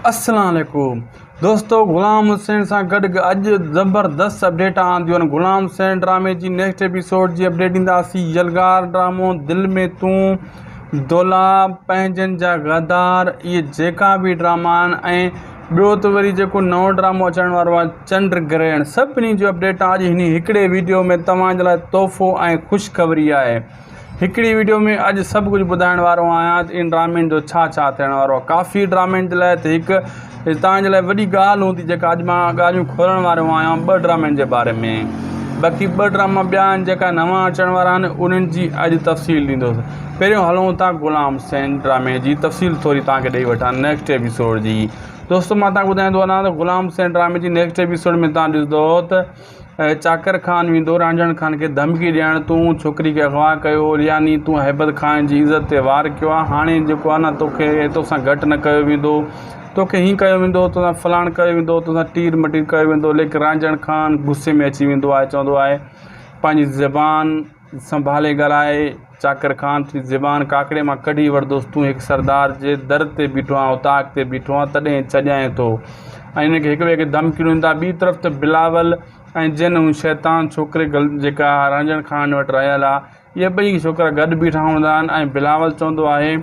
अस्सलाम वालेकुम दोस्तों, ग़ुलाम हुसैन सां गॾु अॼु ज़बरदस्त अपडेट आंदियूं आहिनि। ग़ुलाम हुसैन ड्रामे जी नेक्स्ट एपिसोड जी अपडेट ॾींदासीं। यलगार ड्रामो, दिलि में तूं, दौलाब, पंहिंजनि जा गदार, इहे जेका बि ड्रामा आहिनि ऐं ॿियो त वरी जेको नओं ड्रामो अचण वारो आहे चंड ग्रहण, सभिनी जो अपडेट अॼु हिन हिकिड़े वीडियो में तव्हांजे लाइ तोहफ़ो ऐं ख़ुशख़बरी आहे। हिकिड़ी वीडियो में अॼु सभु कुझु ॿुधाइण वारो आहियां त इन ड्रामनि जो छा छा थियण वारो आहे। काफ़ी ड्रामनि जे लाइ त हिकु तव्हांजे लाइ वॾी ॻाल्हि हूंदी जेका अॼु मां ॻाल्हियूं खोलण वारो आहियां 2 ड्रामनि जे बारे में। बाक़ी 2 ड्रामा ॿिया आहिनि जेका नवां अचण वारा आहिनि, उन्हनि जी अॼु तफ़सील ॾींदुसि। पहिरियों हलूं था ग़ुलाम हुसैन ड्रामे जी तफ़सील थोरी तव्हांखे ॾेई वठां नेक्स्ट एपिसोड जी। दोस्तों, मां तव्हांखे ॿुधाईंदो वञा त ग़ुलाम हुसैन ड्रामे जी नेक्स्ट एपिसोड में तव्हां ॾिसंदो त चाकर खान वेंदो रांझण खान खे धमकी ॾियणु, तूं छोकिरी खे अगवा कयो, यानी तूं हैबत खान जी इज़त ते वार कयो आहे। हाणे जेको आहे न तोखे तोसां घटि न कयो वेंदो, तोखे हीअं कयो वेंदो, तोसां फलाण कयो वेंदो, तोसां तीर मटीर कयो वेंदो। लेकिन रांझण खान गुस्से में अची वेंदो आहे, चवंदो आहे पंहिंजी ज़बान संभाले ॻाल्हाए। चाकर खान तुंहिंजी ज़बान काकड़े मां कढी वठंदुसि, तूं हिकु सरदार जे दर ते बीठो आहे, उताक ते बीठो आहे, तॾहिं छॾियां थो। ऐं हिनखे हिक ॿिए खे धमकी ॾींदा। ॿी तरफ़ त बिलावल ऐं जिन हू शैतान छोकिरे जेका रांझण खान वटि रहियल आहे, इहे ॿई छोकिरा गॾु बीठा हूंदा आहिनि। ऐं बिलावल चवंदो आहे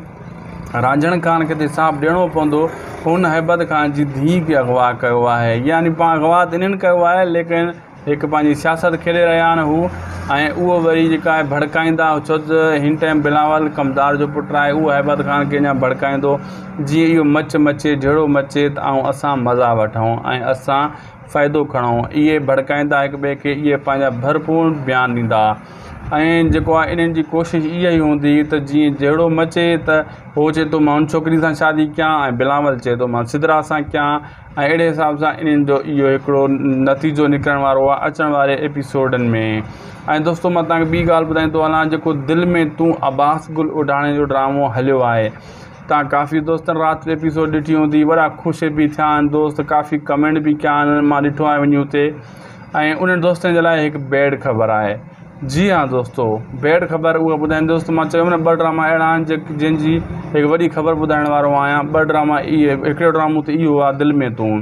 रांझण खान खे त हिसाबु ॾियणो पवंदो, हुन हैबत खान जी धीउ खे अगवा कयो आहे। यानी पाण अगवा त इन्हनि कयो आहे, लेकिन हिकु पंहिंजी सियासत खेॾे रहिया आहिनि हू। ऐं उहो वरी जेका आहे भड़काईंदा, छो त हिन टाइम बिलावल कमदार जो पुटु आहे, उहो हैबत खान खे अञा भड़काईंदो जीअं इहो मचे जहिड़ो मचे त ऐं असां मज़ा वठूं ऐं असां फ़ाइदो खणूं। इहे भड़काईंदा हिक ॿिए खे, इहे पंहिंजा भरपूर बयानु ॾींदा। ऐं जेको आहे इन्हनि जी कोशिशि इहा ई हूंदी त जीअं जहिड़ो मचे त उहो चए थो मां हुन छोकिरी सां शादी कयां, ऐं बिलावल चए थो मां सिदरा सां कयां। ऐं अहिड़े हिसाब सां इन्हनि जो इहो हिकिड़ो नतीजो निकिरण वारो आहे अचण वारे एपिसोडनि में। ऐं दोस्तों, मां तव्हांखे ॿी ॻाल्हि ॿुधाईंदो हलां, जेको दिलि में तूं अब्बास गुल उडाणे जो ड्रामो हलियो आहे। तव्हां काफ़ी दोस्तनि राति जो एपिसोड ॾिठी हूंदी, वॾा ख़ुशि बि थिया आहिनि दोस्त, काफ़ी कमेंट बि कया आहिनि, मां ॾिठो आहे वञी हुते। ऐं उन्हनि दोस्तनि जे लाइ हिकु बैड ख़बर आहे। जी हाँ दोस्तों, बैड ख़बर उहा ॿुधाईंदी। दोस्त, मां चयो न 2 ड्रामा अहिड़ा आहिनि जंहिंजी हिकु वॾी ख़बर ॿुधाइण वारो आहियां। 2 ड्रामा इहे, हिकिड़ो ड्रामो त इहो आहे दिलि में तूं।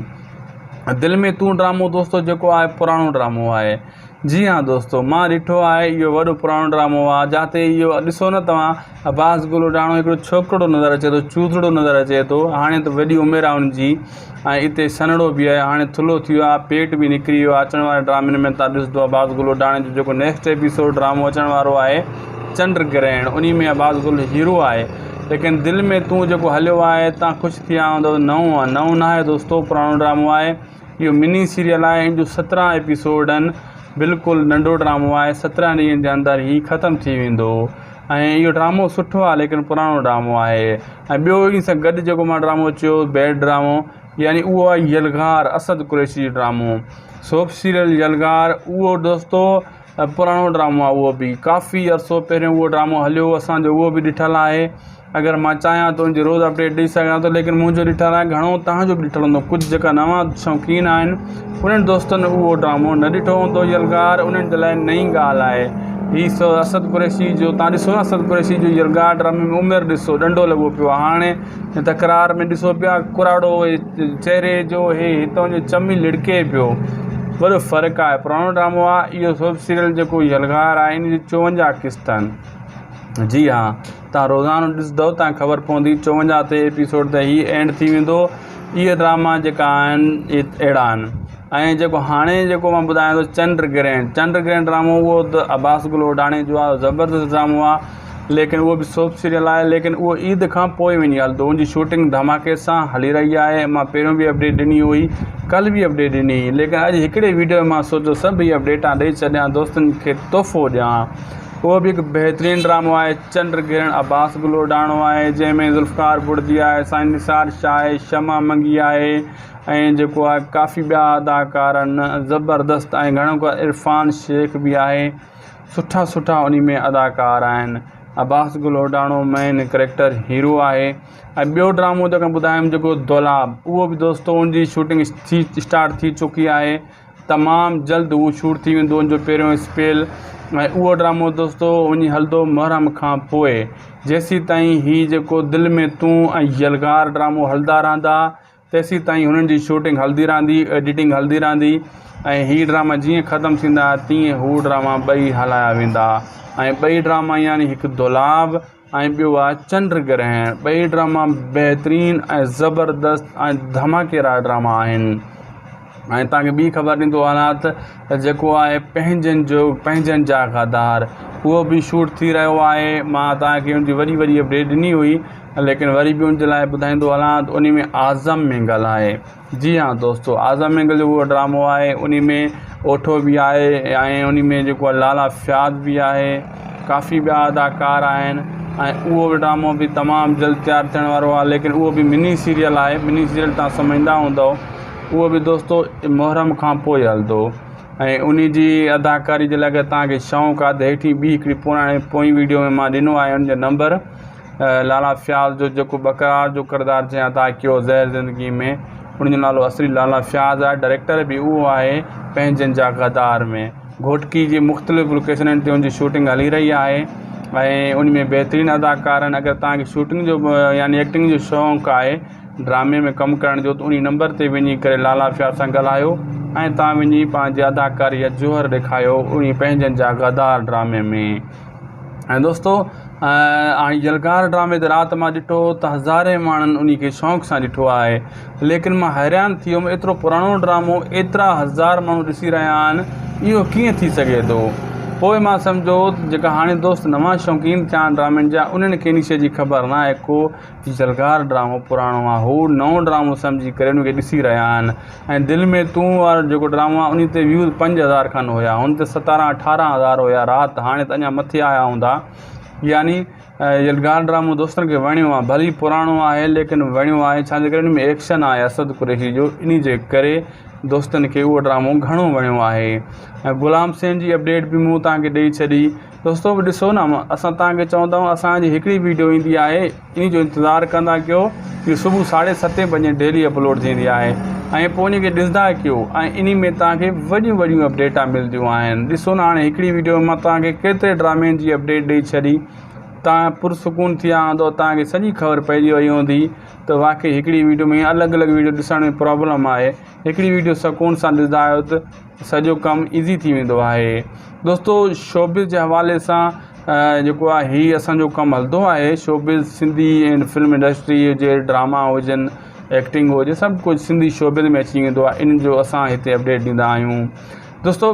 दिलि में तूं ड्रामो दोस्तों जेको आहे पुराणो ड्रामो आहे। जी हाँ दोस्तों, मां ॾिठो आहे, इहो वॾो पुराणो ड्रामो आहे जिते इहो ॾिसो न तव्हां, अब्बास गुल उडाणो हिकिड़ो छोकिरो नज़र अचे थो, चूथड़ो नज़र अचे थो। हाणे त वॾी उमिरि आहे हुनजी, ऐं हिते सनड़ो बि आहे, हाणे थुल्हो थी वियो आहे, पेट बि निकिरी वियो आहे। अचण वारे ड्रामनि में तव्हां ॾिसंदो अब्बास गुल उडाणे जो जेको नेक्स्ट एपिसोड ड्रामो अचण वारो आहे चंड ग्रहण, उन में अब्बास गुल हीरो आहे। लेकिन दिलि में तूं जेको हलियो आहे, तव्हां ख़ुशि थी विया हूंदव। नओं न आहे दोस्तों, पुराणो ड्रामो आहे। इहो मिनी सीरियल आहे, इन जो 17 एपिसोड आहिनि। बिल्कुलु नंढो ड्रामो आहे, 17 ॾींहंनि जे अंदरि ई ख़तमु थी वेंदो। ऐं इहो ड्रामो सुठो आहे, लेकिन पुराणो ड्रामो आहे। ऐं ॿियो इन सां गॾु जेको मां ड्रामो चयो बैड ड्रामो, यानी उहो आहे यलगार, असद कुरैशी ड्रामो, सोप सीरियल यलगार। उहो दोस्तों पुराणो ड्रामो आहे, उहो बि काफ़ी अरसो पहिरियों उहो ड्रामो हलियो असांजो, उहो बि ॾिठलु आहे। अगरि मां चाहियां त उनजी रोज़ अपडेट ॾेई सघां थो, लेकिन मुंहिंजो ॾिठलु आहे, घणो तव्हांजो बि ॾिठलु हूंदो। कुझु जेका नवां शौक़ीन आहिनि उन्हनि दोस्तनि उहो ड्रामो न ॾिठो हूंदो यलगार, उन्हनि जे लाइ नई ॻाल्हि आहे। हीउ असद कुरैशी जो तव्हां ॾिसो न, असद कुरैशी जो यलगार ड्रामे में उमिरि ॾिसो, ॾंडो लॻो पियो आहे। हाणे तकरार में ॾिसो पिया कुराड़ो चहिरे जो, हितां जो चमी लिड़के पियो, वॾो फ़र्क़ु आहे। पुराणो ड्रामो आहे इहो सोप सीरियल जेको यलगार आहे, इन जी 54 क़िस्त आहिनि। जी हाँ, तव्हां रोज़ानो ॾिसंदव, तव्हांखे ख़बर पवंदी 54 ते एपिसोड त हीउ एंड थी वेंदो। इहे ड्रामा जेका आहिनि अहिड़ा आहिनि। ऐं जेको हाणे जेको मां ॿुधायां थो चंड ग्रहण ड्रामो, उहो त अब्बास गुल उडाणे जो आहे, ज़बरदस्त ड्रामो आहे। लेकिन उहो बि सोप सीरियल आहे, लेकिन उहो ईद खां पोइ वञी हलंदो। उनजी शूटिंग धमाके सां हली रही आहे। मां पहिरियों बि अपडेट ॾिनी हुई, कल्ह बि अपडेट ॾिनी, लेकिन अॼु हिकिड़े वीडियो में मां सोचियो सभु इहे अपडेटां ॾेई छॾियां, दोस्तनि खे तोहफ़ो ॾियां। उहो बि हिकु बहितरीनु ड्रामो आहे चंड ग्रहण, अब्बास गुल उडाणो आहे, जंहिंमें ज़ुल्फ़कार बुर्दी आहे, साईं निसार शाह आहे, शमा मंगी आहे, ऐं जेको आहे काफ़ी ॿिया अदाकार आहिनि ज़बरदस्त। ऐं घणो को इरफ़ान शेख बि आहे, सुठा उन में अदाकार आहिनि। अब्बास गुल उडाणो मेन करेक्टर हीरो आहे। ऐं ॿियो ड्रामो जेको ॿुधायुमि जेको दौलाब, उहो बि दोस्तों उनजी शूटिंग स्टार्ट थी चुकी आहे। तमामु जल्द उहो शूट थी वेंदो, उनजो पहिरियों स्पेल। ऐं उहो ड्रामो दोस्तों वञी हलंदो मुहर्रम खां पोइ। जेसीं ताईं हीउ जेको दिलि में तूं ऐं यलगार ड्रामो हलंदा रहंदा, तेसीं ताईं हुननि जी शूटिंग हलंदी रहंदी, एडिटिंग हलंदी रहंदी ऐं हीअ ड्रामा जीअं ख़तमु थींदा तीअं हू ड्रामा ॿई हलाया वेंदा। ऐं ॿई ड्रामा यानी हिकु दुलाभ ऐं ॿियो आहे चंड ग्रहण। ॿई ड्रामा बहितरीनु ऐं ज़बरदस्त ऐं धमाकेदार ड्रामा आहिनि। ऐं तव्हांखे ॿी ख़बर ॾींदो वञा त जेको आहे पंहिंजनि जा गदार उहो बि शूट थी रहियो आहे। मां तव्हांखे हुनजी वॾी अपडेट ॾिनी हुई, लेकिन वरी बि उनजे लाइ ॿुधाईंदो हलां त उन में आज़म मेंगल आहे। जी हाँ दोस्तों, आज़म मेंगल जो उहो ड्रामो आहे, उन में ओठो बि आहे ऐं उन में जेको आहे लाला फयाज़ बि आहे, काफ़ी ॿिया अदाकार आहिनि ऐं उहो बि ड्रामो बि तमामु जल्द तयारु थियण वारो आहे। लेकिन उहो बि मिनी सीरियल आहे। मिनी सीरियल तव्हां सम्झंदा हूंदव। उहो बि दोस्तो मुहर्रम खां पोइ हलंदो ऐं उन जी अदाकारी जे लाइ अगरि तव्हांखे शौक़ु आहे त हेठी ॿी हिकिड़ी पोइ वीडियो में मां ॾिनो आहे उनजो नंबर। लाला फयाज़ जो जेको बकरार जो किरदारु चयां था कयो ज़हर ज़िंदगी में, उनजो नालो असली लाला फयाज़ आहे। डायरेक्टर बि उहो आहे पंहिंजनि जा गदार में। घोटकी जी मुख़्तलिफ़ लोकेशननि ते उनजी शूटिंग हली रही आहे ऐं उन में बहितरीनु अदाकार आहिनि। अगरि तव्हांखे शूटिंग जो यानी एक्टिंग जो शौक़ु आहे, ड्रामे में कमु करण जो, त उन नंबर ते वञी करे लाला फयाज़ सां ॻाल्हायो ऐं तव्हां वञी पंहिंजी अदाकारी या जोहर ॾेखारियो उन पंहिंजनि जा गदार ड्रामे में। ऐं दोस्तो हाणे यलगार ड्रामे ते राति मां ॾिठो त हज़ारे माण्हुनि उन खे शौक़ु सां ॾिठो आहे। लेकिन मां हैरान थी वियुमि, एतिरो पुराणो ड्रामो एतिरा हज़ार माण्हू ॾिसी रहिया आहिनि, इहो कीअं थी सघे थो। पोइ मां सम्झो जेका हाणे दोस्त नवां शौक़ीन थिया आहिनि ड्रामनि जा, उन्हनि खे इन शइ जी ख़बर न आहे को यलगार ड्रामो पुराणो आहे। हू नओं ड्रामो सम्झी करे उनखे ॾिसी रहिया आहिनि। ऐं दिलि में तूं वारो जेको ड्रामो आहे उन ते व्यूज़ 5000 खनि हुया, हुन ते 17-18 हुया राति। हाणे त अञा मथे आया हूंदा। यानी यलगार ड्रामो दोस्तनि खे वणियो आहे। भली पुराणो आहे लेकिन वणियो आहे, छाजे करे उन में एक्शन आहे असद कुरैशी जो, इन जे करे दोस्तनि खे उहो ड्रामो घणो वणियो आहे। ऐं गुलाम सेन जी अपडेट बि मूं तव्हांखे ॾेई छॾी। दोस्तो बि ॾिसो न, असां तव्हांखे चवंदा आहियूं असांजी हिकिड़ी वीडियो ईंदी आहे, इन जो इंतज़ारु कंदा कयो कि सुबुह 7:30 बजे डेली अपलोड थींदी आहे ऐं पोइ उनखे ॾिसंदा कयो ऐं इन में तव्हांखे वॾियूं अपडेटां मिलंदियूं आहिनि। ॾिसो न, हाणे हिकिड़ी वीडियो में मां तव्हांखे केतिरे ड्रामे जी अपडेट ॾेई छॾी, तव्हां पुरसुकून थी विया हूंदव, तव्हांखे सॼी ख़बर पइजी वई हूंदी त वाक़ई हिकिड़ी वीडियो में अलॻि वीडियो ॾिसण में प्रॉब्लम आहे। हिकिड़ी वीडियो सुकून सां ॾिसंदा आहियो त सॼो कमु ईज़ी थी वेंदो आहे। दोस्तो शोबिज़ जे हवाले सां जेको आहे हीअ असांजो कमु हलंदो आहे। शोबिज़ सिंधी ऐं फिल्म इंडस्ट्री हुजे, ड्रामा हुजनि, एक्टिंग हुजे, सभु कुझु सिंधी शोबिज़ में अची वेंदो आहे। इन जो असां हिते अपडेट ॾींदा आहियूं। दोस्तो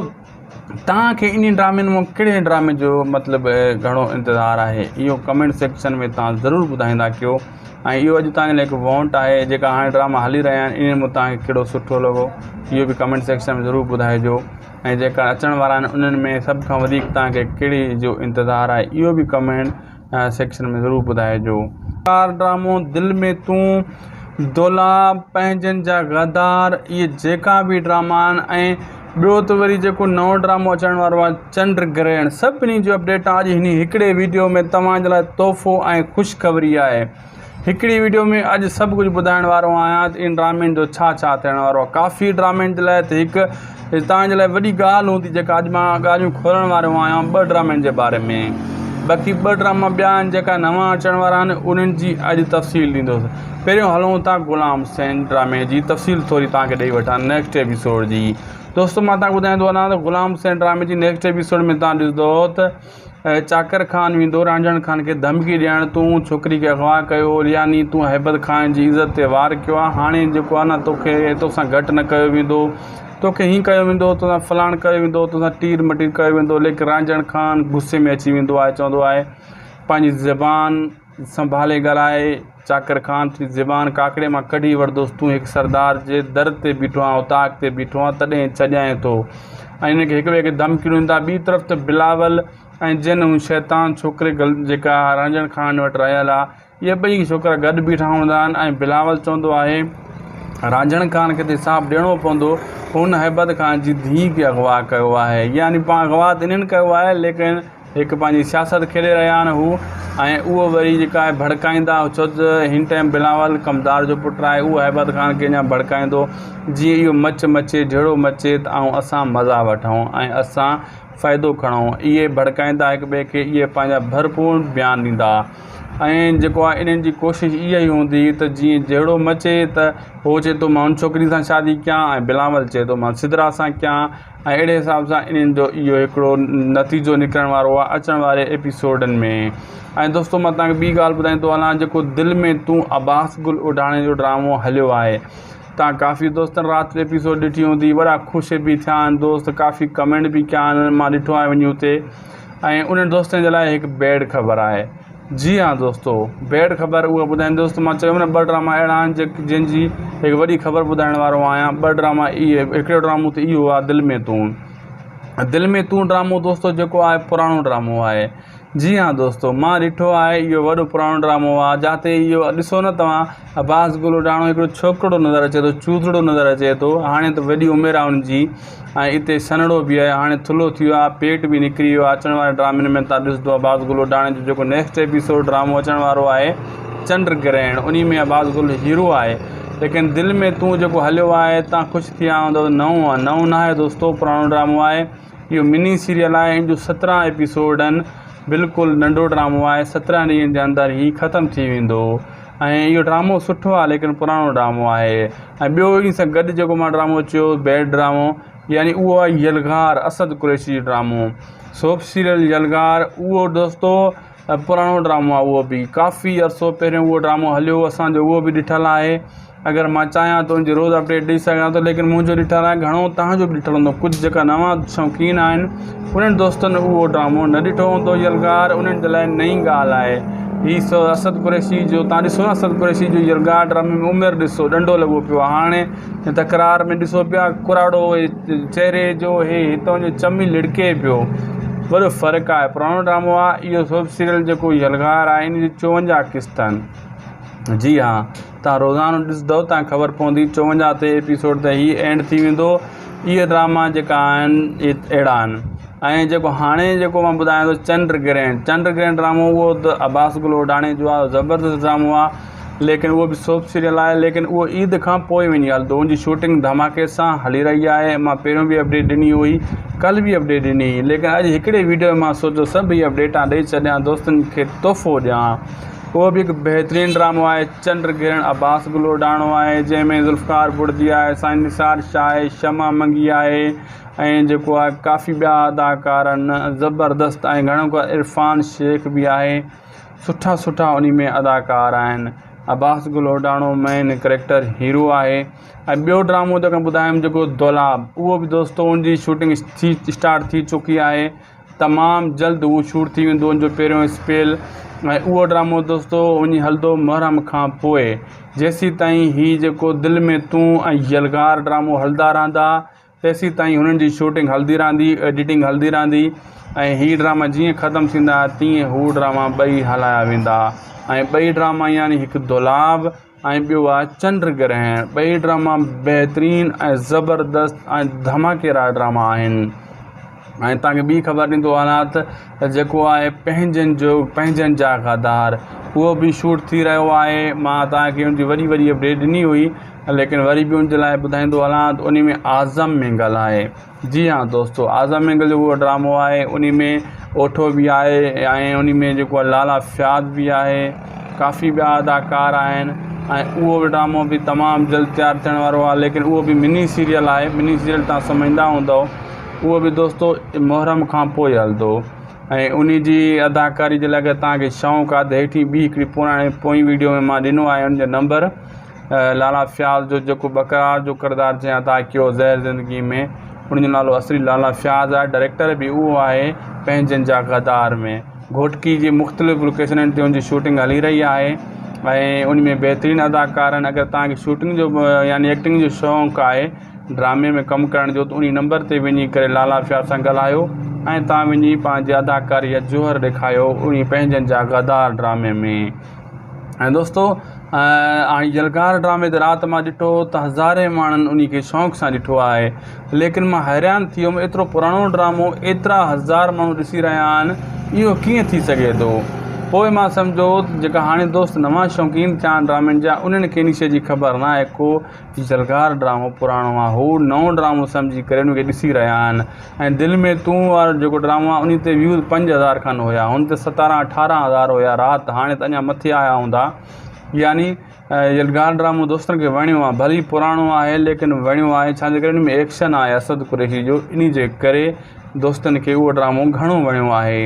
तव्हांखे इन ड्रामनि मां कहिड़े ड्रामे जो मतिलबु घणो इंतज़ारु आहे, इहो कमेंट सेक्शन में तव्हां ज़रूरु ॿुधाईंदा कयो। ऐं इहो अॼु तव्हांजे लाइ हिकु वॉन्ट आहे, जेका हाणे ड्रामा हली रहिया आहिनि इन में तव्हांखे कहिड़ो सुठो लॻो, इहो बि कमेंट सेक्शन में ज़रूरु ॿुधाइजो। ऐं जेका अचण वारा आहिनि उन्हनि में सभ खां वधीक तव्हांखे कहिड़ी जो इंतज़ारु आहे, इहो बि कमेंट सेक्शन में ज़रूरु ॿुधाइजो। ड्रामो दिलि में तूं, दुलाभ, पंहिंजनि जा गदार, इहे जेका बि ड्रामा आहिनि ऐं ॿियो त वरी जेको नओं ड्रामो अचण वारो आहे चंड ग्रहण, सभिनी जो अपडेट अॼु हिन हिकिड़े वीडियो में तव्हांजे लाइ तोहफ़ो ऐं ख़ुशख़बरी आहे। हिकिड़ी वीडियो में अॼु सभु कुझु ॿुधाइण वारो आहियां त इन ड्रामनि जो छा थियण वारो आहे। काफ़ी ड्रामनि जे लाइ त हिकु तव्हांजे लाइ वॾी ॻाल्हि हूंदी जेका अॼु मां ॻाल्हियूं खोलण वारो आहियां 2 ड्रामनि जे बारे में। बाक़ी 2 ड्रामा ॿिया आहिनि जेका नवां अचण वारा आहिनि, उन्हनि जी अॼु तफ़सील ॾींदुसि। पहिरियों हलूं था गुलाम सेन ड्रामे जी तफ़सील थोरी तव्हांखे ॾेई वठां नेक्स्ट एपिसोड जी। दोस्तो मां तव्हांखे ॿुधाईंदो वञा त गुलाम सेन ड्रामे जी नेक्स्ट एपिसोड में तव्हां ॾिसंदव त चाकर खान वेंदो रांझण खान खे धमकी ॾियणु, तूं छोकिरी खे अगवा कयो, यानी तूं हैबत खान जी इज़त ते वार कयो आहे, हाणे जेको आहे न तोखे तोसां घटि न कयो वेंदो, तोखे हीअं कयो वेंदो, तोसां फलाण कयो वेंदो, तोसां तीर मटीर कयो वेंदो। लेकिन रांझण खान गुस्से में अची वेंदो आहे, चवंदो आहे पंहिंजी ज़बान संभाले ॻाल्हाए। चाकर खान तुंहिंजी ज़बान काकड़े मां कढी वठंदुसि, तूं हिकु सरदार जे दर ते बीठो आहे, उताक ते बीठो आहे, तॾहिं छॾियां थो। ऐं इनखे हिक ॿिए खे धमकियूं ॾींदा। ॿी तरफ़ त बिलावल ऐं जिन शैतान छोकिरे जेका रांझण खान वटि रहियल आहे, इहे ॿई छोकिरा गॾु बीठा हूंदा आहिनि। ऐं बिलावल चवंदो आहे रांझण खान खे त हिसाबु ॾियणो पवंदो, हुन हैबत खान जी धीउ खे अगवा कयो आहे। यानी पाण अगवा त इन्हनि कयो आहे, लेकिन हिकु पंहिंजी सियासत खेॾे रहिया आहिनि हू। ऐं उहो वरी जेका आहे भड़काईंदा, छो त हिन टाइम बिलावल कमदार जो पुटु आहे, उहो हैबत खान खे अञा भड़काईंदो जीअं इहो मचे जहिड़ो मचे त ऐं असां मज़ा वठूं ऐं असां फ़ाइदो खणूं। इहे भड़काईंदा हिक ॿिए खे, इहे पंहिंजा भरपूर बयानु ॾींदा। ऐं जेको आहे इन्हनि जी कोशिशि इहा ई हूंदी त जीअं जहिड़ो मचे त उहो चए थो मां उन छोकिरी सां शादी कयां ऐं बिलावल चए थो मां सिदरा सां कयां ऐं अहिड़े हिसाब सां इन्हनि जो इहो हिकिड़ो नतीजो निकिरण वारो आहे अचण वारे एपिसोडनि में। ऐं दोस्तो मां तव्हांखे ॿी ॻाल्हि ॿुधाईंदो हलां, जेको दिलि में तूं अब्बास गुल उडाणे जो ड्रामो हलियो आहे, तव्हां काफ़ी दोस्तनि राति जो एपिसोड ॾिठी हूंदी, वॾा ख़ुशि बि थिया आहिनि दोस्त, काफ़ी कमेंट बि कया आहिनि, मां ॾिठो आहे वञी हुते। ऐं उन्हनि दोस्तनि जे लाइ हिकु बैड ख़बर आहे। जी हाँ दोस्तो, बैड ख़बर उहा ॿुधाईंदो दोस्त, मां चयो न ॿ ड्रामा अहिड़ा आहिनि जंहिंजी हिकु वॾी ख़बर ॿुधाइण वारो आहियां। ॿ ड्रामा इहे, हिकिड़ो ड्रामो त इहो आहे दिलि में तूं। दिलि में तूं ड्रामो दोस्तो जेको आहे पुराणो ड्रामो आहे। जी हाँ दोस्तो, मां ॾिठो आहे, इहो वॾो पुराणो ड्रामो आहे जिते इहो ॾिसो न तव्हां, अब्बास गुल उडाणो हिकिड़ो छोकिरो नज़र अचे थो, चूधड़ो नज़र अचे थो, हाणे त वॾी उमिरि आहे हुनजी ऐं हिते सनड़ो बि आहे, हाणे थुल्हो थी वियो आहे, पेट बि निकिरी वियो आहे। अचण वारे ड्रामनि में तव्हां ॾिसंदो अब्बास गुल उडाणे जो जेको नेक्स्ट एपिसोड ड्रामो अचण वारो आहे चंड ग्रहण, उन में अब्बास गुल हीरो आहे। लेकिन दिलि में तूं जेको हलियो आहे तव्हां ख़ुशि थी विया हूंदव, नओं आहे, नओं न आहे दोस्तो, पुराणो ड्रामो आहे। इहो मिनी सीरियल आहे, इन जो 17 एपिसोड आहिनि, बिल्कुलु नंढो ड्रामो आहे, 17 ॾींहंनि जे अंदरि ई ख़तमु थी वेंदो। ऐं इहो ड्रामो सुठो आहे लेकिन पुराणो ड्रामो आहे। ऐं ॿियो इन सां गॾु जेको मां ड्रामो चयो बैड ड्रामो, यानी उहो आहे यलगार असद कुरैशी ड्रामो, सोप सीरियल यलगार। उहो दोस्तो पुराणो ड्रामो आहे, उहो बि काफ़ी अरसो पहिरियों उहो ड्रामो हलियो, असांजो उहो बि ॾिठलु आहे। अगरि मां चाहियां त उनजी रोज़ अपडेट ॾेई सघां थो, लेकिन मुंहिंजो ॾिठलु आहे, घणो तव्हांजो बि ॾिठलु हूंदो। कुझु जेका नवां शौक़ीन आहिनि उन्हनि दोस्तनि उहो ड्रामो न ॾिठो हूंदो यलगार, उन्हनि जे लाइ नई ॻाल्हि आहे। हीअ असद कुरैशी जो तव्हां ॾिसो न, असद कुरैशी जो यलगार ड्रामे में उमिरि ॾिसो, ॾंडो लॻो पियो आहे। हाणे तकरार में ॾिसो पिया कुराड़ो चहिरे जो, हे हितां जो चमी लिड़के पियो, वॾो फ़र्क़ु आहे। पुराणो ड्रामो आहे इहो सोप सीरियल जेको यलगार आहे, इन जी 54 क़िस्त आहिनि। जी हाँ, तव्हां रोज़ानो ॾिसंदव तव्हां ख़बर पवंदी, 54 ते एपिसोड त हीअ एंड थी वेंदो। इहे ड्रामा जेका आहिनि इहे अहिड़ा आहिनि। ऐं जेको हाणे जेको मां ॿुधायां थो चंड ग्रहण ड्रामो, उहो त अब्बास गुल उडाणे जो आहे, ज़बरदस्त ड्रामो आहे, लेकिन उहो बि सोप सीरियल आहे, लेकिन उहो ईद खां पोइ वञी हलंदो। उनजी शूटिंग धमाके सां हली रही आहे। मां पहिरियों बि अपडेट ॾिनी हुई, कल्ह बि अपडेट ॾिनी, लेकिन अॼु हिकिड़े वीडियो में मां सोचियो सभु इहे अपडेटां ॾेई छॾियां, दोस्तनि खे तोहफ़ो ॾियां। उहो बि हिकु बहितरीनु ड्रामो आहे चंड ग्रहण, अब्बास गुल उडाणो आहे, जंहिंमें ज़ुल्फ़कार बुर्दी आहे, साईं निसार शाह आहे, शमा मंगी आहे, ऐं जेको आहे काफ़ी ॿिया अदाकार आहिनि ज़बरदस्त, ऐं घणो को इरफ़ान शेख बि आहे। सुठा सुठा उन में अदाकार आहिनि। अब्बास गुल उडाणो मेन करेक्टर हीरो आहे। ऐं ॿियो ड्रामो जेको ॿुधायमि जेको दौलाब, उहो बि दोस्तो उनजी शूटिंग स्टार्ट थी चुकी आहे, तमामु जल्द उहो शूट थी वेंदो उनजो पहिरियों स्पेल। ऐं उहो ड्रामो दोस्तो वञी हलंदो मुहर्रम खां पोइ, जेसीं ताईं हीअ जेको दिलि में तूं ऐं यलगार ड्रामो हलंदा रहंदा, तेसीं ताईं हुननि जी शूटिंग हलंदी रहंदी, एडिटिंग हलंदी रहंदी। ऐं हीअ ड्रामा जीअं ख़तमु थींदा तीअं हू ड्रामा ॿई हलाया वेंदा। ऐं ॿई ड्रामा यानी हिकु दौलाब ऐं ॿियो आहे चंड ग्रहण, ॿई ड्रामा बहितरीनु ऐं ज़बरदस्त ऐं धमाकेदार ड्रामा आहिनि। ऐं तव्हांखे ॿी ख़बर ॾींदो हलां त जेको आहे पंहिंजनि जा गदार, उहो बि शूट थी रहियो आहे। मां तव्हांखे उनजी वॾी अपडेट ॾिनी हुई, लेकिन वरी बि उनजे लाइ ॿुधाईंदो हलां त उन में आज़म मेंगल आहे। जी हाँ दोस्तो, आज़म मेंगल जो उहो ड्रामो आहे, उन में ओठो बि आहे, ऐं उन में जेको आहे लाला फ़याज़ बि आहे, काफ़ी ॿिया अदाकार आहिनि। ऐं उहो बि ड्रामो बि तमामु जल्द तयारु थियण वारो आहे, लेकिन उहो बि मिनी सीरियल आहे। मिनी सीरियल तव्हां सम्झंदा हूंदव, उहो बि दोस्तो मुहर्रम खां पोइ हलंदो। ऐं उन जी अदाकारी जे लाइ अगरि तव्हांखे शौक़ु आहे त हेठी ॿी हिकिड़ी पोइ वीडियो में मां ॾिनो आहे उनजो नंबर। लाला फ़याज़ जो जेको बकरार जो किरदारु जंहिं अदा कयो ज़हर ज़िंदगी में, उनजो नालो असली लाला फ़याज़ आहे। डायरेक्टर बि उहो आहे पंहिंजनि जा गदार में। घोटकी जी मुख़्तलिफ़ लोकेशननि ते उनजी शूटिंग हली रही आहे, ऐं उन में बहितरीनु अदाकार आहिनि। अगरि तव्हांखे शूटिंग जो यानी एक्टिंग जो शौक़ु आहे, ड्रामे में कमु करण जो, त उन नंबर ते वञी करे लाला फ़याज़ सां ॻाल्हायो ऐं तव्हां वञी पंहिंजी अदाकारी या जोहर ॾेखारियो उन पंहिंजनि जा गदार ड्रामे में। ऐं दोस्तो हाणे यलगार ड्रामे ते राति मां ॾिठो त हज़ारे माण्हुनि उन खे शौक़ु सां ॾिठो आहे, लेकिन मां हैरान थी वियुमि, एतिरो पुराणो ड्रामो एतिरा हज़ार माण्हू ॾिसी रहिया आहिनि, इहो कीअं थी सघे थो। पोइ मां सम्झो जेका हाणे दोस्त नवां शौक़ीन थिया आहिनि ड्रामनि जा उन्हनि खे इन शइ जी ख़बर न आहे को जलगार ड्रामो पुराणो आहे, हू नओं ड्रामो सम्झी करे उनखे ॾिसी रहिया आहिनि। ऐं दिलि में तूं वारो जेको ड्रामो आहे उन ते व्यूज़ 5000 खनि हुया, हुन ते 17-18 हुया राति, हाणे त अञा मथे आया हूंदा। यानी यलगार ड्रामो दोस्तनि खे वणियो आहे, भली पुराणो आहे लेकिन वणियो आहे, छाजे करे उन में एक्शन आहे असद कुरैशी जो, इन जे करे दोस्तनि खे उहो ड्रामो घणो वणियो आहे।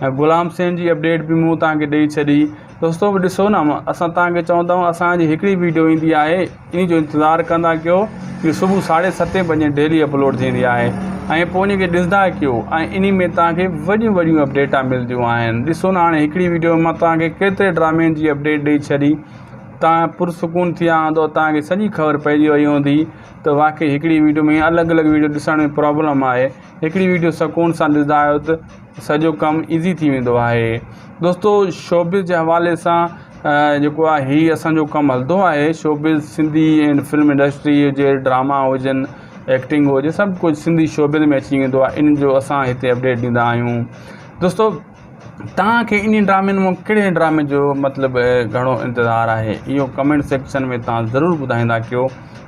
ऐं ग़ुलाम सेन जी अपडेट बि मूं तव्हांखे ॾेई छॾी। दोस्तो ॾिसो न, असां तव्हांखे चवंदा आहियूं असांजी हिकिड़ी वीडियो ईंदी आहे, इन जो इंतज़ारु कंदा कयो कि सुबुह 7:30 बजे डेली अपलोड थींदी आहे, ऐं पोइ उनखे ॾिसंदा कयो, ऐं इन में तव्हांखे वॾियूं वॾियूं अपडेटां मिलंदियूं आहिनि। ॾिसो न, हाणे हिकिड़ी वीडियो मां तव्हांखे केतिरे ड्रामे जी अपडेट ॾेई छॾी, तव्हां पुरसुकून थी विया हूंदो, तव्हांखे सॼी ख़बर पइजी वई हूंदी त वाक़ई हिकिड़ी वीडियो में अलॻि अलॻि वीडियो ॾिसण में प्रॉब्लम आहे। हिकिड़ी वीडियो सुकून सां ॾिसंदा आहियो त सॼो कमु ईज़ी थी वेंदो आहे। दोस्तो शोबिज़ जे हवाले सां जेको आहे हीउ असांजो कमु हलंदो आहे। शोबिज़ सिंधी ऐं फिल्म इंडस्ट्री हुजे, ड्रामा हुजनि, एक्टिंग हुजे, सभु कुझु सिंधी शोबिज़ में अची वेंदो आहे। इन जो असां हिते अपडेट ॾींदा आहियूं। दोस्तो तव्हांखे इन ड्रामनि मां कहिड़े ड्रामे जो मतिलबु घणो इंतज़ारु आहे, इहो कमेंट सेक्शन में तव्हां ज़रूरु ॿुधाईंदा कयो।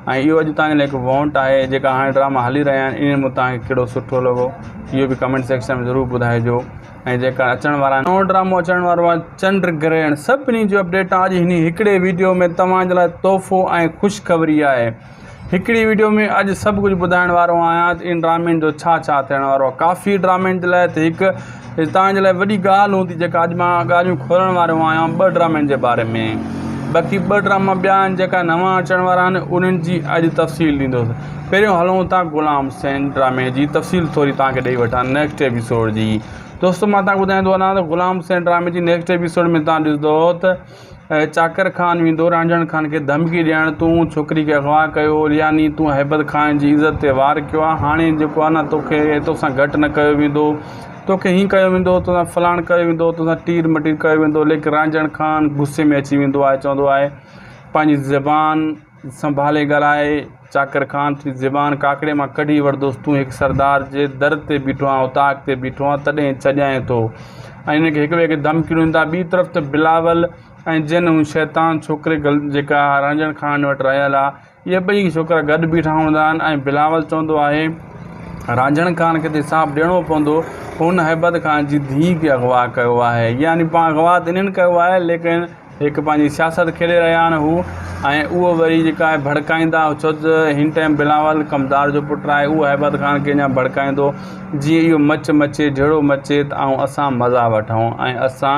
ऐं इहो अॼु तव्हांजे लाइ हिकु वॉन्ट आहे, जेका हाणे ड्रामा हली रहिया आहिनि इन में तव्हांखे कहिड़ो सुठो लॻो, इहो बि कमेंट सेक्शन में ज़रूरु ॿुधाइजो। ऐं जेका अचण वारा नओं ड्रामो अचण वारो आहे चंड ग्रहण, सभिनी जो अपडेट अॼु हिन हिकिड़े वीडियो में तव्हांजे लाइ तोहफ़ो ऐं ख़ुशख़बरी आहे। हिकिड़ी वीडियो में अॼु सभु कुझु ॿुधाइण वारो आहियां त इन ड्रामनि जो छा छा थियण वारो आहे। काफ़ी ड्रामनि जे लाइ त हिकु तव्हांजे लाइ वॾी ॻाल्हि हूंदी, जेका अॼु मां ॻाल्हियूं खोलण वारो आहियां 2 ड्रामनि जे बारे में। बाक़ी 2 ड्रामा ॿिया आहिनि जेका नवां अचण वारा आहिनि, उन्हनि जी अॼु तफ़सील ॾींदुसि। पहिरियों हलूं था ग़ुलाम सेन ड्रामे जी तफ़सील थोरी तव्हांखे ॾेई वठां नेक्स्ट एपिसोड जी। दोस्तो मां तव्हांखे ॿुधाईंदो वञा त ग़ुलाम सेन ड्रामे जी नेक्स्ट एपिसोड में तव्हां ॾिसंदो त चाकर खान वेंदो रांझण खान खे धमकी ॾियणु, तूं छोकिरी खे अगवा कयो, यानी तूं हैबत खान जी इज़त ते वार कयो आहे, हाणे जेको आहे न तोखे तोसां घटि न कयो वेंदो, तोखे हीअं कयो वेंदो, तोसां फलाण कयो वेंदो, तोसां तीर मटीर कयो वेंदो। लेकिन रांझण खान गुस्से में अची वेंदो आहे, चवंदो आहे पंहिंजी ज़बान संभाले ॻाल्हाए। चाकर खान तुंहिंजी ज़बान काकड़े मां कढी वठंदुसि, तूं हिकु सरदार जे दर ते बीठो आहे, उताक ते बीठो आहे, तॾहिं छॾियां थो। ऐं इनखे हिक ॿिए खे धमकी ॾींदा। ॿी तरफ़ त बिलावल ऐं जिन शैतान छोकिरे जेका रांझण खान वटि रहियल आहे, इहे ॿई छोकिरा गॾु बीठा हूंदा आहिनि। ऐं बिलावल चवंदो आहे रांझण खान खे त हिसाबु ॾियणो पवंदो, हुन हैबत खान जी धीउ खे अगवा कयो आहे। यानी पाण अगवा त इन्हनि कयो आहे, लेकिन हिकु पंहिंजी सियासत खेॾे रहिया आहिनि हू। ऐं उहो वरी जेका आहे भड़काईंदा, छो त हिन टाइम बिलावल कमदार जो पुटु आहे, उहो हैबत खान खे अञा भड़काईंदो, जीअं इहो मचे जहिड़ो मचे त ऐं असां मज़ा वठूं ऐं असां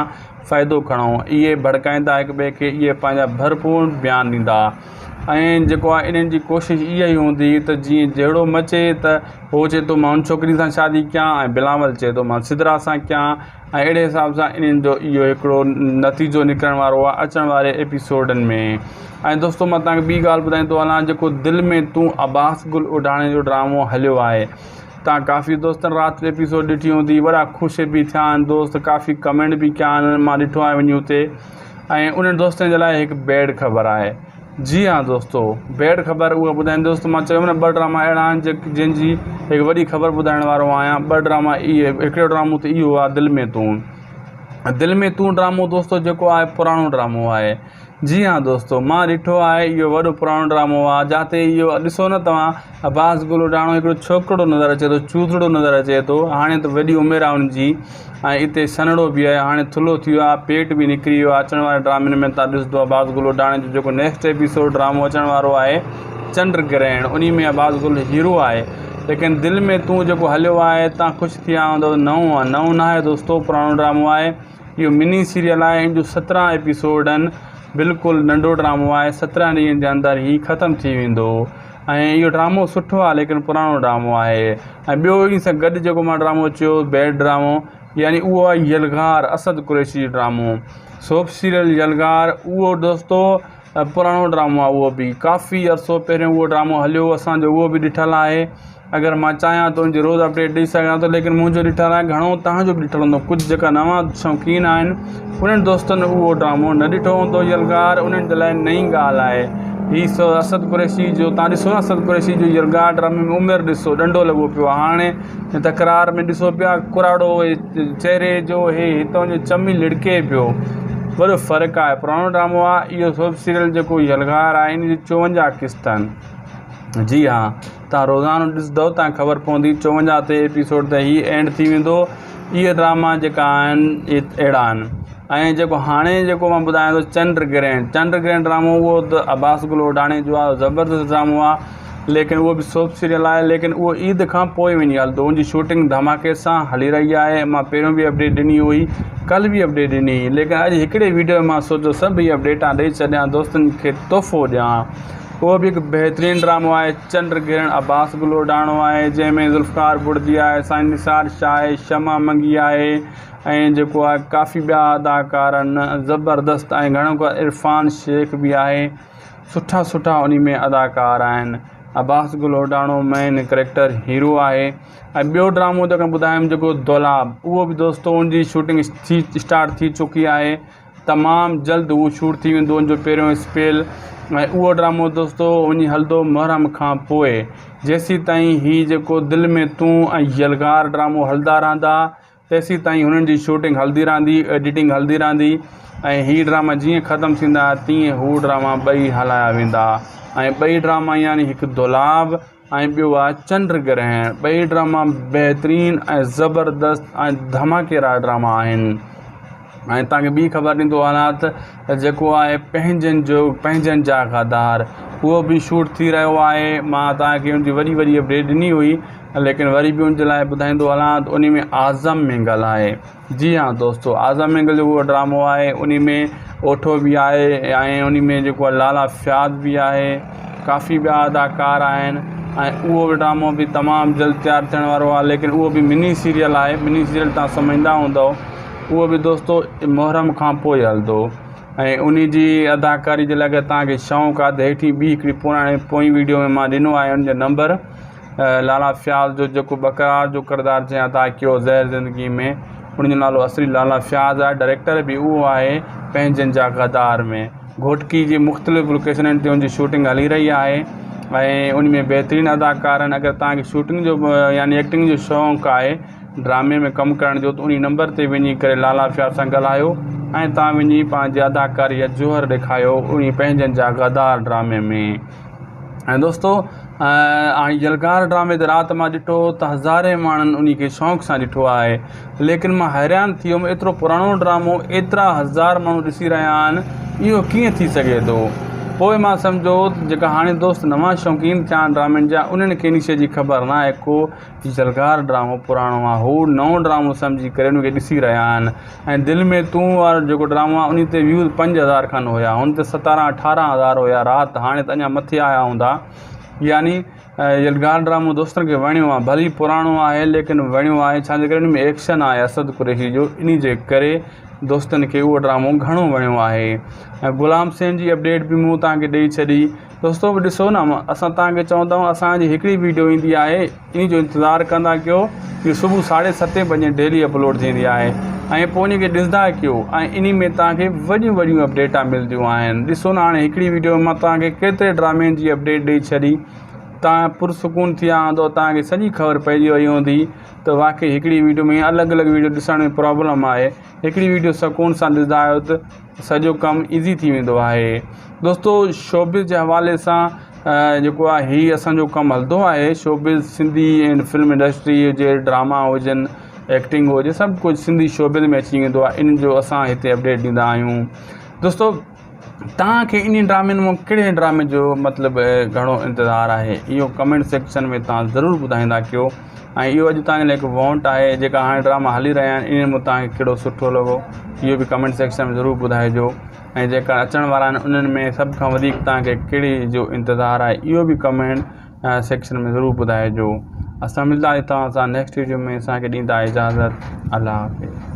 फ़ाइदो खणूं। इहे भड़काईंदा हिक ॿिए खे, इहे पंहिंजा भरपूर बयानु ॾींदा। ऐं जेको आहे इन्हनि जी कोशिशि इहा ई हूंदी त जीअं जहिड़ो मचे त उहो चए थो मां हुन छोकिरी सां शादी कयां, ऐं बिलावल चए थो मां सिदरा सां कयां। ऐं अहिड़े हिसाब सां इन्हनि जो इहो हिकिड़ो नतीजो निकिरण वारो आहे अचण वारे एपिसोडनि में। ऐं दोस्तो मां तव्हांखे ॿी ॻाल्हि ॿुधाईंदो हलां, जेको दिलि में तूं अब्बास गुल उडाणे जो ड्रामो हलियो आहे, तव्हां काफ़ी दोस्तनि राति जो एपिसोड ॾिठी हूंदी, वॾा ख़ुशि बि थिया आहिनि दोस्त, काफ़ी कमेंट बि कया आहिनि, मां ॾिठो आहे वञी हुते। ऐं उन्हनि दोस्तनि जे लाइ हिकु बैड ख़बर आहे। जी हाँ दोस्तो, बैड ख़बर उहा ॿुधाईंदो। दोस्त मां चयो न 2 ड्रामा अहिड़ा आहिनि जंहिंजी हिकु वॾी ख़बर ॿुधाइण वारो आहियां। 2 ड्रामा इहे, हिकिड़ो ड्रामो त इहो आहे दिलि में तूं। दिलि में तूं ड्रामो दोस्तो जेको आहे पुराणो ड्रामो आहे। जी हाँ दोस्तो, मां ॾिठो आहे, इहो वॾो पुराणो ड्रामो आहे, जिते इहो ॾिसो न तव्हां, अब्बास गुल उडाणो हिकिड़ो छोकिरो नज़र अचे थो, चूथड़ो नज़र अचे थो। हाणे त वॾी उमिरि आहे हुनजी, ऐं हिते सनड़ो बि आहे, हाणे थुल्हो थी वियो आहे, पेट बि निकिरी वियो आहे। अचण वारे ड्रामनि में तव्हां ॾिसंदो अब्बास गुल उडाणे जो जेको नेक्स्ट एपिसोड ड्रामो अचण वारो आहे चंड ग्रहण, उन में अब्बास गुल हीरो आहे। लेकिन दिलि में तूं जेको हलियो आहे, तव्हां ख़ुशि थी विया हूंदव, नओं आहे, नओं न आहे दोस्तो, पुराणो ड्रामो आहे। इहो मिनी सीरियल आहे, इन जो 17 एपिसोड आहिनि, बिल्कुलु नंढो ड्रामो आहे, 17 ॾींहंनि जे अंदरि ई ख़तमु थी वेंदो। ऐं इहो ड्रामो सुठो आहे, लेकिन पुराणो ड्रामो आहे। ऐं ॿियो इन सां गॾु जेको मां ड्रामो चयो बैड ड्रामो, यानी उहो आहे यलगार असद कुरैशी ड्रामो, सोप सीरियल यलगार। उहो दोस्तो पुराणो ड्रामो आहे, उहो बि काफ़ी अरसो पहिरियों उहो ड्रामो हलियो, असांजो उहो बि ॾिठलु आहे। अगरि मां चाहियां त उनजी रोज़ अपडेट ॾेई सघां थो, लेकिन मुंहिंजो ॾिठलु आहे घणो, तव्हांजो बि ॾिठलु हूंदो। कुझु जेका नवां शौक़ीन आहिनि उन्हनि दोस्तनि उहो ड्रामो न ॾिठो हूंदो यलगार, उन्हनि जे लाइ नई ॻाल्हि आहे। ही असद कुरैशी जो तव्हां ॾिसो न असद कुरैशी जो यलगार ड्रामे में उमिरि ॾिसो डंडो लॻो पियो आहे। हाणे तकरार में ॾिसो पिया कुराड़ो चहिरे जो हितां जो चमी लिड़के पियो। वॾो फ़र्क़ु आहे। पुराणो ड्रामो आहे इहो सोप सीरियल जेको यलगार आहे इन जी 54 क़िस्त आहिनि। जी हाँ, तव्हां रोज़ानो ॾिसंदव तव्हांखे ख़बर पवंदी 54 ते एपिसोड ते ही एंड थी वेंदो। इहे ड्रामा जेका आहिनि अहिड़ा आहिनि। ऐं जेको हाणे जेको मां ॿुधायां थो चंद्रग्रहण ड्रामो उहो त अब्बास गुल ओडाणे जो आहे। ज़बरदस्त ड्रामो आहे, लेकिन उहो बि सोप सीरियल आहे, लेकिन उहो ईद खां पोइ वञी हलंदो। उनजी शूटिंग धमाके सां हली रही आहे। मां पहिरियों बि अपडेट ॾिनी हुई, कल्ह बि अपडेट ॾिनी हुई, लेकिन अॼु हिकिड़े वीडियो में मां सोचियो सभई अपडेटां ॾेई छॾियां, दोस्तनि खे तोहफ़ो ॾियां। उहो बि हिकु बहितरीनु ड्रामो आहे चंद्रग्रहण। अब्बास गुल ओडाणो आहे, जंहिंमें ज़ुल्फ़कार बुर्दी आहे, साईं निसार शाह आहे, शमा मंगी आहे ऐं जेको आहे काफ़ी ॿिया अदाकार आहिनि ज़बरदस्त। ऐं घणो को इरफ़ान शेख बि आहे। सुठा सुठा उन में अदाकार आहिनि। अब्बास गुल ओडाणो मेन करेक्टर हीरो आहे। ऐं ॿियो ड्रामो जेको ॿुधायमि जेको दौलाब, उहो बि दोस्तो उनजी शूटिंग स्टार्ट थी चुकी आहे। तमामु जल्द उहो शूट थी वेंदो उनजो पहिरियों स्पेल। ऐं उहो ड्रामो दोस्तो वञी हलंदो मुहर्रम खां पोइ। जेसीं ताईं हीउ जेको दिलि में तूं ऐं यलगार ड्रामो हलंदा रहंदा तेसीं ताईं हुननि जी शूटिंग हलंदी रहंदी, एडिटिंग हलंदी रहंदी। ऐं हीअ ड्रामा जीअं ख़तमु थींदा तीअं हू ड्रामा ॿई हलाया वेंदा। ऐं ॿई ड्रामा यानी हिकु दौलाब ऐं ॿियो आहे चंद्रग्रहण। ॿई ड्रामा बहितरीनु ऐं ज़बरदस्त ऐं धमाकेदार ड्रामा आहिनि। ऐं तव्हांखे ॿी ख़बर ॾींदो हलां त जेको आहे पंहिंजनि जा गद्दार, उहो बि शूट थी रहियो आहे। मां तव्हांखे उनजी वॾी अपडेट ॾिनी हुई, लेकिन वरी बि उनजे लाइ ॿुधाईंदो हलां त उन में आज़म मेंगल आहे। जी हाँ दोस्तो, आज़म मेंगल जो उहो ड्रामो आहे। उन में ओठो बि आहे ऐं उन में जेको आहे लाला फ़याज़ बि आहे, काफ़ी ॿिया अदाकार आहिनि। ऐं उहो बि ड्रामो बि तमामु जल्द तयारु थियण वारो आहे, लेकिन उहो बि मिनी सीरियल आहे। मिनी सीरियल तव्हां सम्झंदा हूंदव। उहो बि दोस्तो मुहर्रम खां पोइ हलंदो। ऐं उन जी अदाकारी जे लाइ अगरि तव्हांखे शौक़ु आहे त हेठी ॿी हिकिड़ी पोइ वीडियो में मां ॾिनो आहे उनजो नंबर। लाला फ़याज़ जो जेको बकरार जो किरदारु जंहिं अदा कयो ज़हर ज़िंदगी में, उनजो नालो असली लाला फ़याज़ आहे। डायरेक्टर बि उहो आहे पंहिंजनि जा गद्दार में। घोटकी जी मुख़्तलिफ़ लोकेशननि ते उनजी शूटिंग हली रही आहे ऐं उन में बहितरीनु अदाकार आहिनि। अगरि तव्हांखे शूटिंग जो यानी एक्टिंग जो शौक़ु आहे, ड्रामे में कमु करण जो, त उन नंबर ते वञी करे लाला फ़याज़ सां ॻाल्हायो ऐं तव्हां वञी पंहिंजी अदाकारी या जोहर ॾेखारियो उन पंहिंजनि जा गद्दार ड्रामे में। ऐं दोस्तो हाणे यलगार ड्रामे ते राति मां ॾिठो त हज़ारे माण्हुनि उन खे शौक़ु सां ॾिठो आहे, लेकिन मां हैरान थी वियुमि एतिरो पुराणो ड्रामो एतिरा हज़ार माण्हू ॾिसी रहिया आहिनि, इहो कीअं थी सघे थो। पोइ मां सम्झो जेका हाणे दोस्त नवां शौक़ीन थिया आहिनि ड्रामनि जा, उन्हनि खे इन शइ जी ख़बर न आहे को यलगार ड्रामो पुराणो आहे। हू नओं ड्रामो सम्झी करे उनखे ॾिसी रहिया आहिनि। ऐं दिलि में तूं वारो जेको ड्रामो आहे उन ते व्यूज़ 5000 खनि हुया, हुन ते 17-18 हुया राति। हाणे त अञा मथे आया हूंदा। यानी यलगार ड्रामो दोस्तनि खे वणियो आहे, भली पुराणो आहे लेकिन वणियो आहे। छाजे करे उन में एक्शन आहे असद कुरैशी जो, इन जे करे दोस्तनि खे उहो ड्रामो घणो वणियो आहे। ऐं गुलाम सेन जी अपडेट बि मूं तव्हांखे ॾेई छॾी। दोस्तो बि ॾिसो न, असां तव्हांखे चवंदा आहियूं असांजी हिकिड़ी वीडियो ईंदी आहे, इन जो इंतज़ारु कंदा कयो कि सुबुह 7:30 बजे डेली अपलोड थींदी आहे ऐं पोइ उनखे ॾिसंदा कयो। ऐं इन में तव्हांखे वॾियूं अपडेटां मिलंदियूं आहिनि। ॾिसो न, हाणे हिकिड़ी वीडियो में मां तव्हांखे केतिरे ड्रामे जी अपडेट ॾेई छॾी। तव्हां पुरसुकून थी विया हूंदव, तव्हांखे सॼी ख़बर पइजी वई हूंदी त वाक़ई हिकिड़ी वीडियो में अलॻि वीडियो ॾिसण में प्रॉब्लम आहे। हिकिड़ी वीडियो सुकून सां ॾिसंदा आहियो त सॼो कमु ईज़ी थी वेंदो आहे। दोस्तो शोबिज़ जे हवाले सां जेको आहे हीउ असांजो कमु हलंदो आहे। शोबिज़ सिंधी ऐं फिल्म इंडस्ट्री हुजे, ड्रामा हुजनि, एक्टिंग हुजे, सभु कुझु सिंधी शोबिज़ में अची वेंदो आहे। इन जो असां हिते अपडेट ॾींदा आहियूं। दोस्तो तव्हांखे इन ड्रामनि मां कहिड़े ड्रामे जो मतिलबु घणो इंतज़ारु आहे, इहो कमेंट सेक्शन में तव्हां ज़रूरु ॿुधाईंदा कयो। ऐं इहो अॼु तव्हांजे लाइ हिकु वॉन्ट आहे, जेका हाणे ड्रामा हली रहिया आहिनि इन में तव्हांखे कहिड़ो सुठो लॻो, इहो बि कमेंट सेक्शन में ज़रूरु ॿुधाइजो। ऐं जेका अचण वारा आहिनि उन्हनि में सभ खां वधीक तव्हांखे कहिड़ी जो इंतज़ारु आहे, इहो बि कमेंट सेक्शन में ज़रूरु ॿुधाइजो। असां मिलंदासीं तव्हां सां नेक्स्ट वीडियो में। असांखे ॾींदा इजाज़त। अल्लाह हाफ़िज़।